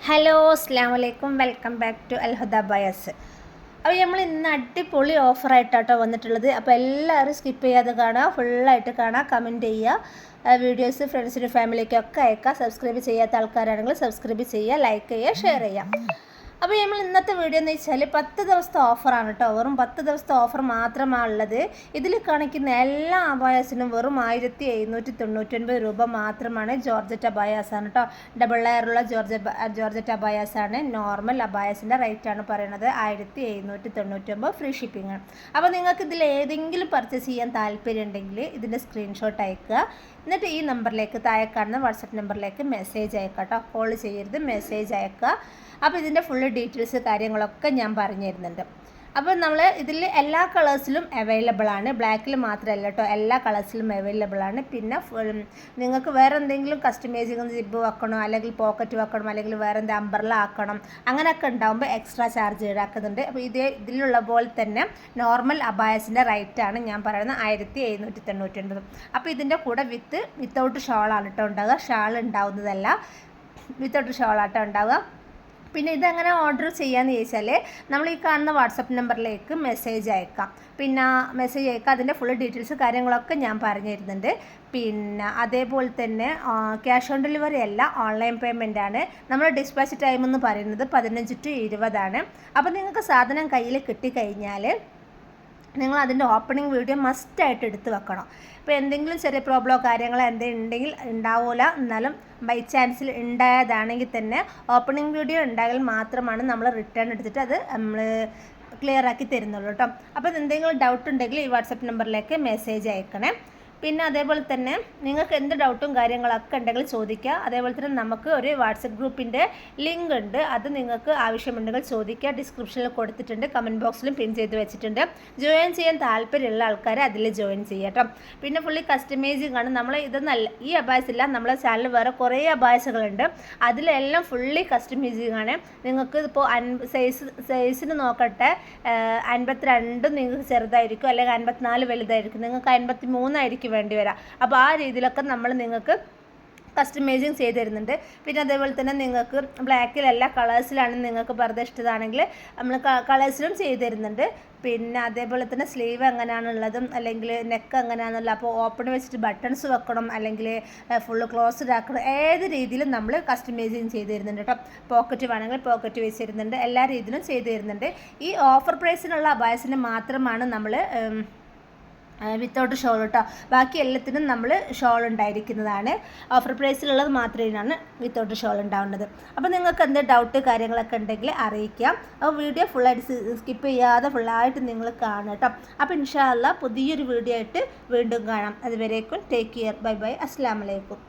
Hello അസ്സാം വലൈക്കും welcome back to അൽഹുദ ബയസ്. അപ്പോൾ നമ്മൾ ഇന്ന് അടിപൊളി ഓഫറായിട്ടാട്ടോ വന്നിട്ടുള്ളത്. അപ്പോൾ എല്ലാവരും സ്കിപ്പ് ചെയ്യാതെ കാണുക, ഫുള്ളായിട്ട് കാണുക, കമൻറ്റ് ചെയ്യുക, വീഡിയോസ് ഫ്രണ്ട്സിനും ഫാമിലിക്കൊക്കെ അയക്കുക. സബ്സ്ക്രൈബ് ചെയ്യാത്ത ആൾക്കാരാണെങ്കിൽ സബ്സ്ക്രൈബ് ചെയ്യുക, ലൈക്ക് ചെയ്യുക, ഷെയർ ചെയ്യുക. അപ്പോൾ നമ്മൾ ഇന്നത്തെ വീഡിയോ എന്ന് വെച്ചാൽ 10 ദിവസത്തെ ഓഫറാണ് കേട്ടോ. വെറും 10 ദിവസത്തെ ഓഫർ മാത്രമാണ് ഉള്ളത്. ഇതിൽ കാണിക്കുന്ന എല്ലാ അബായാസിനും വെറും 1799 രൂപ മാത്രമാണ്. ജോർജറ്റ് അബായാസാണ് കേട്ടോ. ഡബിൾ ലെയറുള്ള ജോർജറ്റ് അബായാസാണ്. നോർമൽ അബായാസിൻ്റെ റേറ്റാണ് പറയുന്നത് 1799, ഫ്രീ ഷിപ്പിംഗ് ആണ്. അപ്പോൾ നിങ്ങൾക്ക് ഇതിൽ ഏതെങ്കിലും പർച്ചേസ് ചെയ്യാൻ താല്പര്യം ഉണ്ടെങ്കിൽ ഇതിൻ്റെ സ്ക്രീൻഷോട്ട് അയക്കുക. എന്നിട്ട് ഈ നമ്പറിലേക്ക്, താഴെ കാണുന്ന വാട്സപ്പ് നമ്പറിലേക്ക് മെസ്സേജ് അയക്കുക കേട്ടോ. കോൾ ചെയ്യരുത്, മെസ്സേജ് അയക്കുക. അപ്പോൾ ഇതിൻ്റെ ഫുള്ള് ഡീറ്റെയിൽസ് കാര്യങ്ങളൊക്കെ ഞാൻ പറഞ്ഞു തരുന്നുണ്ട്. അപ്പോൾ നമ്മൾ ഇതിൽ എല്ലാ കളേഴ്സിലും അവൈലബിൾ ആണ്. ബ്ലാക്കിൽ മാത്രമല്ല കേട്ടോ, എല്ലാ കളേഴ്സിലും അവൈലബിൾ ആണ്. പിന്നെ നിങ്ങൾക്ക് വേറെ എന്തെങ്കിലും കസ്റ്റമൈസിങ്, ജിബ് വെക്കണോ, അല്ലെങ്കിൽ പോക്കറ്റ് വെക്കണം, അല്ലെങ്കിൽ വേറെ എന്തെങ്കിലും അംബ്രല്ല ആക്കണം, അങ്ങനെയൊക്കെ ഉണ്ടാകുമ്പോൾ എക്സ്ട്രാ ചാർജ് ഈടാക്കുന്നുണ്ട്. അപ്പോൾ ഇതിലുള്ള പോലെ തന്നെ നോർമൽ അബായസിൻ്റെ റേറ്റാണ് ഞാൻ പറയുന്നത് 1799. അപ്പോൾ ഇതിൻ്റെ കൂടെ വിത്തൗട്ട് ഷോളാണ് കേട്ടോ ഉണ്ടാവുക. ഷാൾ ഉണ്ടാവുന്നതല്ല, വിത്തൗട്ട് ഷോളാട്ടോ ഉണ്ടാവുക. പിന്നെ ഇതെങ്ങനെ ഓർഡർ ചെയ്യാമെന്ന് ചോദിച്ചാൽ നമ്മൾ ഈ കാണുന്ന വാട്സപ്പ് നമ്പറിലേക്ക് മെസ്സേജ് അയക്കാം. പിന്നെ മെസ്സേജ് അയക്കാം, അതിൻ്റെ ഫുൾ ഡീറ്റെയിൽസ് കാര്യങ്ങളൊക്കെ ഞാൻ പറഞ്ഞു തരുന്നുണ്ട്. പിന്നെ അതേപോലെ തന്നെ ക്യാഷ് ഓൺ ഡെലിവറി അല്ല, ഓൺലൈൻ പേയ്മെൻ്റ് ആണ്. നമ്മൾ ഡിസ്പാച്ച് ടൈം എന്ന് പറയുന്നത് 15 to 20 ആണ്. അപ്പോൾ നിങ്ങൾക്ക് സാധനം കയ്യിൽ കിട്ടിക്കഴിഞ്ഞാൽ നിങ്ങൾ അതിൻ്റെ ഓപ്പണിംഗ് വീഡിയോ മസ്റ്റായിട്ട് എടുത്ത് വെക്കണം. ഇപ്പോൾ എന്തെങ്കിലും ചെറിയ പ്രോബ്ലമോ കാര്യങ്ങളോ എന്തെങ്കിലും ഉണ്ടെങ്കിൽ ഉണ്ടാവില്ല, എന്നാലും ബൈ ചാൻസിൽ ഉണ്ടായതാണെങ്കിൽ തന്നെ ഓപ്പണിംഗ് വീഡിയോ ഉണ്ടായാൽ മാത്രമാണ് നമ്മൾ റിട്ടേൺ എടുത്തിട്ട് അത് നമ്മൾ ക്ലിയർ ആക്കി തരുന്നുള്ളൂ കേട്ടോ. അപ്പോൾ എന്തെങ്കിലും ഡൗട്ട് ഉണ്ടെങ്കിൽ ഈ വാട്സപ്പ് നമ്പറിലേക്ക് മെസ്സേജ് അയക്കണേ. പിന്നെ അതേപോലെ തന്നെ നിങ്ങൾക്ക് എന്ത് ഡൗട്ടും കാര്യങ്ങളൊക്കെ ഉണ്ടെങ്കിൽ ചോദിക്കുക. അതേപോലെ തന്നെ നമുക്ക് ഒരു വാട്സപ്പ് ഗ്രൂപ്പിൻ്റെ ലിങ്ക് ഉണ്ട്, അത് നിങ്ങൾക്ക് ആവശ്യമുണ്ടെങ്കിൽ ചോദിക്കുക. ഡിസ്ക്രിപ്ഷനിൽ കൊടുത്തിട്ടുണ്ട്, കമൻറ്റ് ബോക്സിലും പിൻ ചെയ്ത് വെച്ചിട്ടുണ്ട്. ജോയിൻ ചെയ്യാൻ താല്പര്യമുള്ള ആൾക്കാർ അതിൽ ജോയിൻ ചെയ്യുക കേട്ടോ. പിന്നെ ഫുള്ളി കസ്റ്റമൈസിങ് ആണ്. നമ്മൾ ഇതൊന്നല്ല, ഈ അബായസ് ഇല്ല, നമ്മളെ ചാനലിൽ വേറെ കുറേ അബായസുകളുണ്ട്, അതിലെല്ലാം ഫുള്ളി കസ്റ്റമൈസിങ് ആണ്. നിങ്ങൾക്ക് ഇപ്പോൾ സൈസിന് നോക്കട്ടെ, 52 നിങ്ങൾക്ക് ചെറുതായിരിക്കും, അല്ലെങ്കിൽ 54 വലുതായിരിക്കും, നിങ്ങൾക്ക് 53 ആയിരിക്കും വേണ്ടി വരാം. അപ്പോൾ ആ രീതിയിലൊക്കെ നമ്മൾ നിങ്ങൾക്ക് കസ്റ്റമൈസിങ് ചെയ്ത് തരുന്നുണ്ട്. പിന്നെ അതേപോലെ തന്നെ നിങ്ങൾക്ക് ബ്ലാക്കിലല്ല കളേഴ്സിലാണ് നിങ്ങൾക്ക് പർദ്ദ ഇഷ്ടമാണെങ്കിൽ നമ്മൾ കളേഴ്സിലും ചെയ്ത് തരുന്നുണ്ട്. പിന്നെ അതേപോലെ തന്നെ സ്ലീവ് എങ്ങനെയാണുള്ളതും, അല്ലെങ്കിൽ നെക്ക് എങ്ങനെയാണെന്നുള്ളത്, അപ്പോൾ ഓപ്പൺ വെച്ചിട്ട് ബട്ടൺസ് വെക്കണം, അല്ലെങ്കിൽ ഫുള്ള് ക്ലോസ്ഡ് ആക്കണം, ഏത് രീതിയിലും നമ്മൾ കസ്റ്റമൈസിങ് ചെയ്ത് തരുന്നുണ്ട് കേട്ടോ. പോക്കറ്റ് വേണമെങ്കിൽ പോക്കറ്റ് വെച്ച് തരുന്നുണ്ട്, എല്ലാ രീതിയിലും ചെയ്ത് തരുന്നുണ്ട്. ഈ ഓഫർ പ്രൈസിനുള്ള അബായസിന് മാത്രമാണ് നമ്മൾ വിത്തൗട്ട് ഷോൾ കേട്ടോ. ബാക്കി എല്ലാത്തിനും നമ്മൾ ഷോൾ ഉണ്ടായിരിക്കുന്നതാണ്. ഓഫർ പ്രൈസിലുള്ളത് മാത്രമാണ് വിത്തൗട്ട് ഷോൾ ഉണ്ടാവുന്നത്. അപ്പോൾ നിങ്ങൾക്ക് എന്ത് ഡൗട്ട് കാര്യങ്ങളൊക്കെ ഉണ്ടെങ്കിൽ അറിയിക്കാം. അപ്പോൾ വീഡിയോ ഫുള്ളായിട്ട് സ്കിപ്പ് ചെയ്യാതെ ഫുള്ളായിട്ട് നിങ്ങൾ കാണുക കേട്ടോ. അപ്പോൾ ഇൻഷാ അല്ലാഹ് പുതിയൊരു വീഡിയോ ആയിട്ട് വീണ്ടും കാണാം. അതുവരേക്കും ടേക്ക് കെയർ, ബൈ ബൈ, അസ്സലാമു അലൈക്കും.